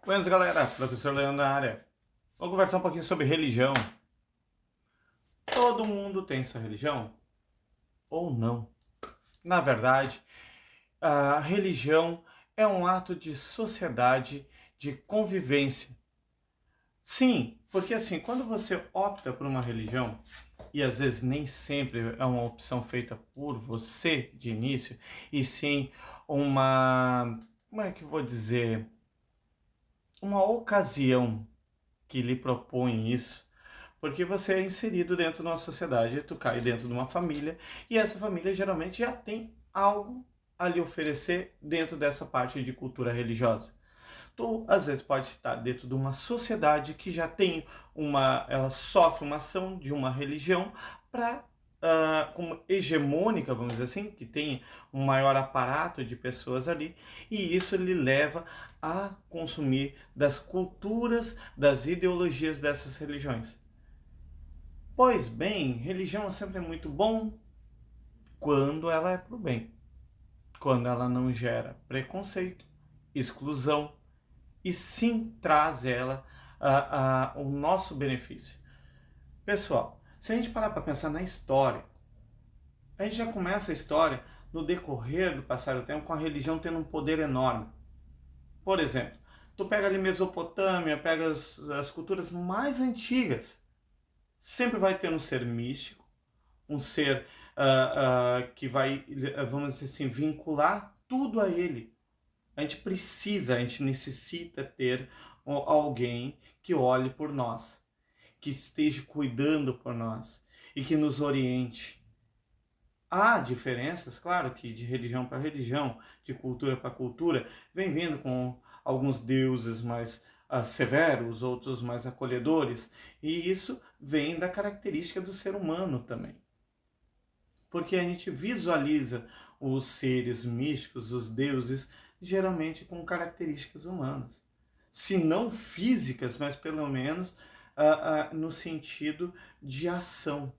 Buenas, galera, professor Leandro na área. Vamos conversar um pouquinho sobre religião. Todo mundo tem sua religião? Ou não? Na verdade, a religião é um ato de sociedade, de convivência. Sim, porque assim, quando você opta por uma religião, e às vezes nem sempre é uma opção feita por você de início, e sim uma, como é que eu vou dizer, uma ocasião que lhe propõe isso, porque você é inserido dentro de uma sociedade, tu cai dentro de uma família, e essa família geralmente já tem algo a lhe oferecer dentro dessa parte de cultura religiosa. Tu, às vezes, pode estar dentro de uma sociedade que já tem ela sofre uma ação de uma religião para como hegemônica, vamos dizer assim, que tem um maior aparato de pessoas ali, e isso lhe leva a consumir das culturas, das ideologias dessas religiões. Pois bem, religião sempre é muito bom quando ela é para o bem, quando ela não gera preconceito, exclusão, e sim traz ela o nosso benefício. Pessoal, se a gente parar para pensar na história, a gente já começa a história no decorrer do passar do tempo com a religião tendo um poder enorme. Por exemplo, tu pega ali Mesopotâmia, pega as culturas mais antigas, sempre vai ter um ser místico, um ser que vai, vamos dizer assim, vincular tudo a ele. A gente necessita ter alguém que olhe por nós, que esteja cuidando por nós e que nos oriente. Há diferenças, claro, que de religião para religião, de cultura para cultura, vem vindo com alguns deuses mais severos, outros mais acolhedores, e isso vem da característica do ser humano também. Porque a gente visualiza os seres místicos, os deuses, geralmente com características humanas. Se não físicas, mas pelo menos no sentido de ação.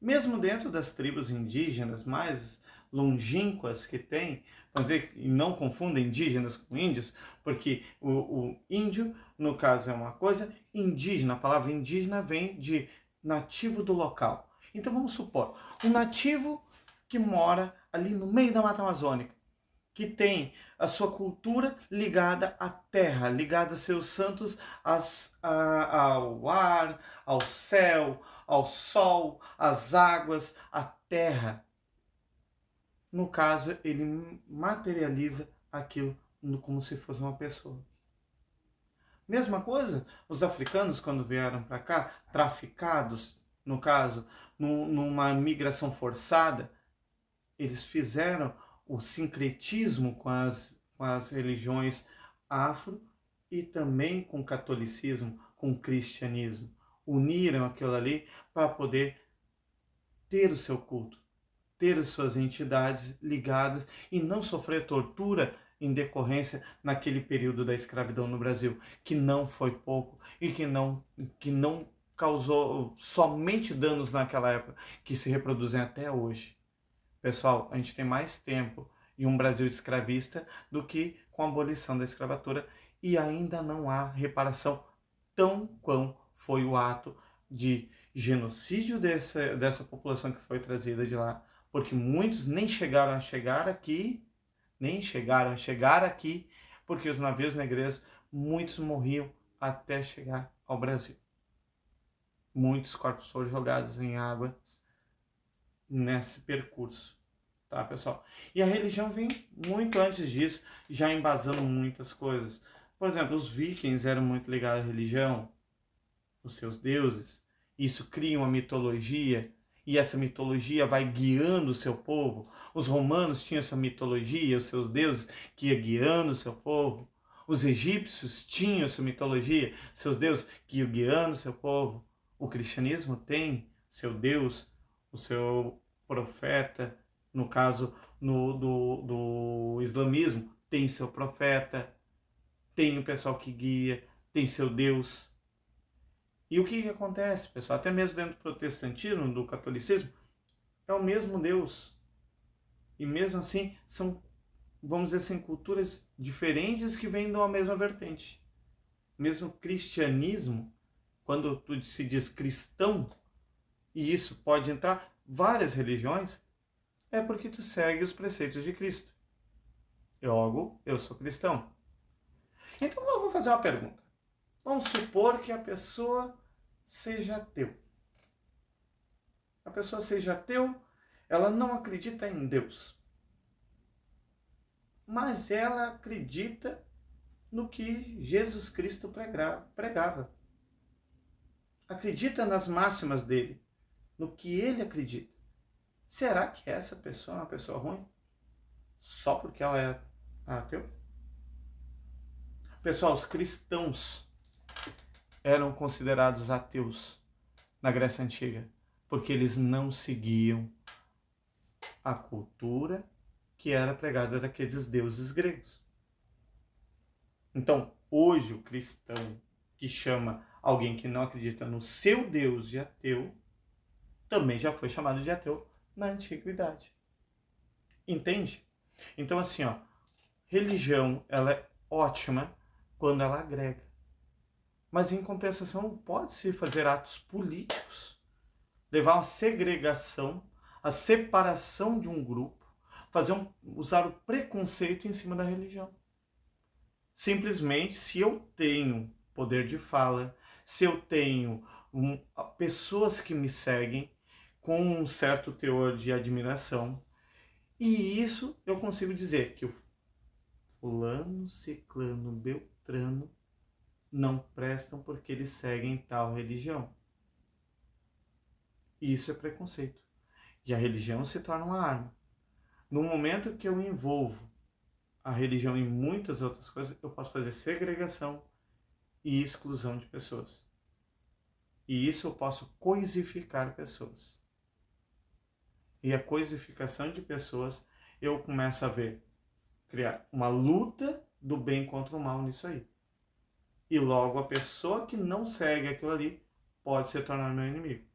Mesmo dentro das tribos indígenas mais longínquas que tem, vamos dizer, e não confunda indígenas com índios, porque o índio, no caso, é uma coisa, indígena, a palavra indígena vem de nativo do local. Então vamos supor, um nativo que mora ali no meio da Mata Amazônica, que tem a sua cultura ligada à terra, ligada a seus santos, ao ar, ao céu, ao sol, às águas, à terra. No caso, ele materializa aquilo como se fosse uma pessoa. Mesma coisa, os africanos, quando vieram para cá, traficados, no caso, numa migração forçada, eles fizeram o sincretismo com as religiões afro e também com o catolicismo, com o cristianismo. Uniram aquilo ali para poder ter o seu culto, ter as suas entidades ligadas e não sofrer tortura em decorrência naquele período da escravidão no Brasil, que não foi pouco e que não causou somente danos naquela época, que se reproduzem até hoje. Pessoal, a gente tem mais tempo em um Brasil escravista do que com a abolição da escravatura e ainda não há reparação tão quão foi o ato de genocídio dessa população que foi trazida de lá, porque muitos nem chegaram a chegar aqui, porque os navios negreiros, muitos morriam até chegar ao Brasil. Muitos corpos foram jogados em água nesse percurso, tá, pessoal? E a religião vem muito antes disso, já embasando muitas coisas. Por exemplo, os vikings eram muito ligados à religião, os seus deuses. Isso cria uma mitologia e essa mitologia vai guiando o seu povo. Os romanos tinham sua mitologia, os seus deuses que ia guiando o seu povo. Os egípcios tinham sua mitologia, seus deuses que iam guiando o seu povo. O cristianismo tem seu Deus, o seu profeta, no caso do islamismo, tem seu profeta, tem o pessoal que guia, tem seu Deus. E o que acontece, pessoal? Até mesmo dentro do protestantismo, do catolicismo, é o mesmo Deus. E mesmo assim, são, vamos dizer assim, culturas diferentes que vêm de uma mesma vertente. mesmo cristianismo, quando tu se diz cristão, e isso pode entrar várias religiões, é porque tu segue os preceitos de Cristo. Logo, eu sou cristão. Então eu vou fazer uma pergunta. Vamos supor que a pessoa seja ateu. A pessoa seja ateu, ela não acredita em Deus. Mas ela acredita no que Jesus Cristo pregava. Acredita nas máximas dele, no que ele acredita. Será que essa pessoa é uma pessoa ruim? Só porque ela é ateu? Pessoal, os cristãos eram considerados ateus na Grécia Antiga, porque eles não seguiam a cultura que era pregada daqueles deuses gregos. Então, hoje o cristão que chama alguém que não acredita no seu Deus de ateu, também já foi chamado de ateu na antiguidade. Entende? Então, assim, religião, ela é ótima quando ela agrega. Mas, em compensação, pode-se fazer atos políticos, levar a segregação, a separação de um grupo, usar o preconceito em cima da religião. Simplesmente, se eu tenho poder de fala, se eu tenho pessoas que me seguem com um certo teor de admiração, e isso eu consigo dizer que o fulano, ciclano, beltrano não prestam porque eles seguem tal religião. Isso é preconceito. E a religião se torna uma arma. No momento que eu envolvo a religião em muitas outras coisas, eu posso fazer segregação e exclusão de pessoas. E isso eu posso coisificar pessoas. E a coisificação de pessoas, eu começo a criar uma luta do bem contra o mal nisso aí. E logo a pessoa que não segue aquilo ali pode se tornar meu inimigo.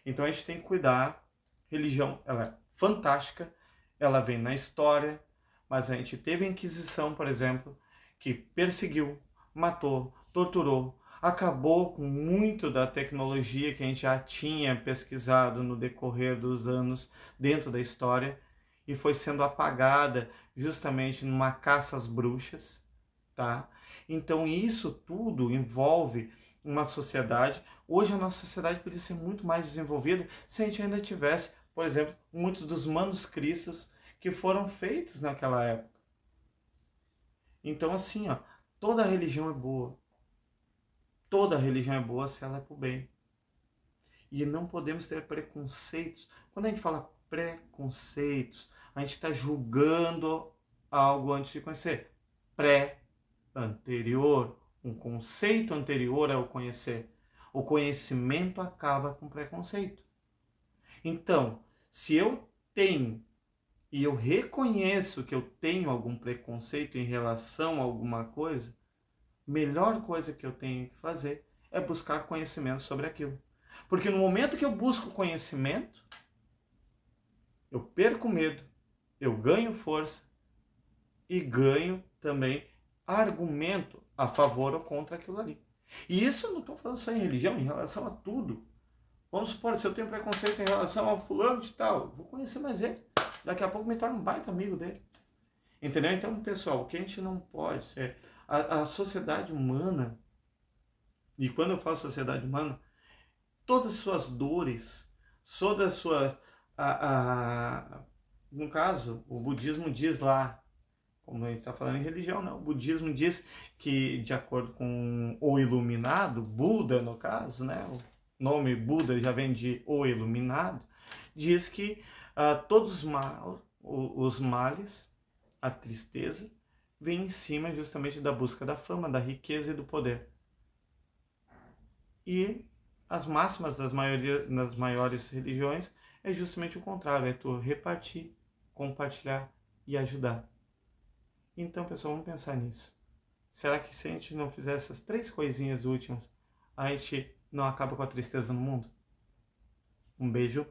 Então a gente tem que cuidar. Religião, ela é fantástica, ela vem na história, mas a gente teve a Inquisição, por exemplo, que perseguiu, matou, torturou, acabou com muito da tecnologia que a gente já tinha pesquisado no decorrer dos anos dentro da história e foi sendo apagada justamente numa caça às bruxas, tá? Então isso tudo envolve uma sociedade. Hoje a nossa sociedade poderia ser muito mais desenvolvida se a gente ainda tivesse, por exemplo, muitos dos manuscritos que foram feitos naquela época. Então assim, toda religião é boa. Toda religião é boa se ela é para o bem. E não podemos ter preconceitos. Quando a gente fala preconceitos, a gente está julgando algo antes de conhecer. Anterior, um conceito anterior ao conhecer. O conhecimento acaba com preconceito. Então, se eu tenho e eu reconheço que eu tenho algum preconceito em relação a alguma coisa, melhor coisa que eu tenho que fazer é buscar conhecimento sobre aquilo. Porque no momento que eu busco conhecimento, eu perco medo, eu ganho força e ganho também argumento a favor ou contra aquilo ali. E isso eu não estou falando só em religião, em relação a tudo. Vamos supor, se eu tenho preconceito em relação ao fulano de tal, vou conhecer mais ele. Daqui a pouco me torno um baita amigo dele. Entendeu? Então, pessoal, o que a gente não pode ser... A sociedade humana, e quando eu falo sociedade humana, todas as suas dores, todas as suas... no caso, o budismo diz lá, como a gente está falando em religião, não. O budismo diz que, de acordo com o iluminado, Buda no caso, né? O nome Buda já vem de o iluminado, diz que todos os males, a tristeza, vem em cima justamente da busca da fama, da riqueza e do poder. E as máximas das maiores religiões é justamente o contrário, é tu repartir, compartilhar e ajudar. Então, pessoal, vamos pensar nisso. Será que se a gente não fizer essas 3 coisinhas últimas, a gente não acaba com a tristeza no mundo? Um beijo,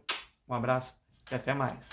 um abraço e até mais.